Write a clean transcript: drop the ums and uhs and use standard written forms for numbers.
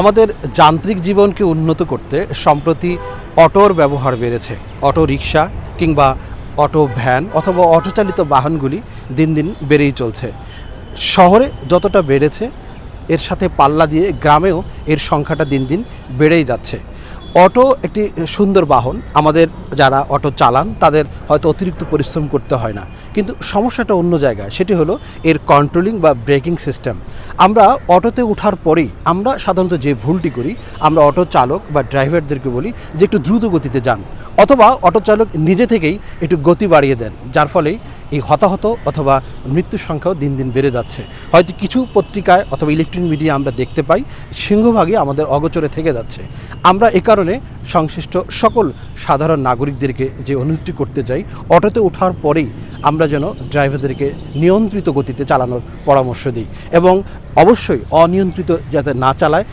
আমাদের যান্ত্রিক জীবনকে উন্নত করতে সম্প্রতি অটোর ব্যবহার বেড়েছে। অটো রিকশা কিংবা অটো ভ্যান অথবা অটোচালিত বাহনগুলি দিন দিন বেড়েই চলছে। শহরে যতটা বেড়েছে এর সাথে পাল্লা দিয়ে গ্রামেও এর সংখ্যাটা দিন দিন বেড়েই যাচ্ছে। অটো একটি সুন্দর বাহন, আমাদের যারা অটো চালান তাদের হয়তো অতিরিক্ত পরিশ্রম করতে হয় না, কিন্তু সমস্যাটা অন্য জায়গায়। সেটি হলো এর কন্ট্রোলিং বা ব্রেকিং সিস্টেম। আমরা অটোতে ওঠার পরেই আমরা সাধারণত যে ভুলটি করি, আমরা অটো চালক বা ড্রাইভারদেরকে বলি যে একটু দ্রুত গতিতে যান, অথবা অটো চালক নিজে থেকেই একটু গতি বাড়িয়ে দেন, যার ফলে এই হতাহত অথবা মৃত্যুর সংখ্যাও দিন দিন বেড়ে যাচ্ছে। হয়তো কিছু পত্রিকায় অথবা ইলেকট্রনিক মিডিয়া আমরা দেখতে পাই, সিংহভাগই আমাদের অগোচরে থেকে যাচ্ছে। আমরা এ কারণে সংশ্লিষ্ট সকল সাধারণ নাগরিকদেরকে যে অনুরোধটি করতে চাই, অটোতে ওঠার পরেই আমরা যেন ড্রাইভারদেরকে নিয়ন্ত্রিত গতিতে চালানোর পরামর্শ দিই এবং অবশ্যই অনিয়ন্ত্রিত যাতে না চালায়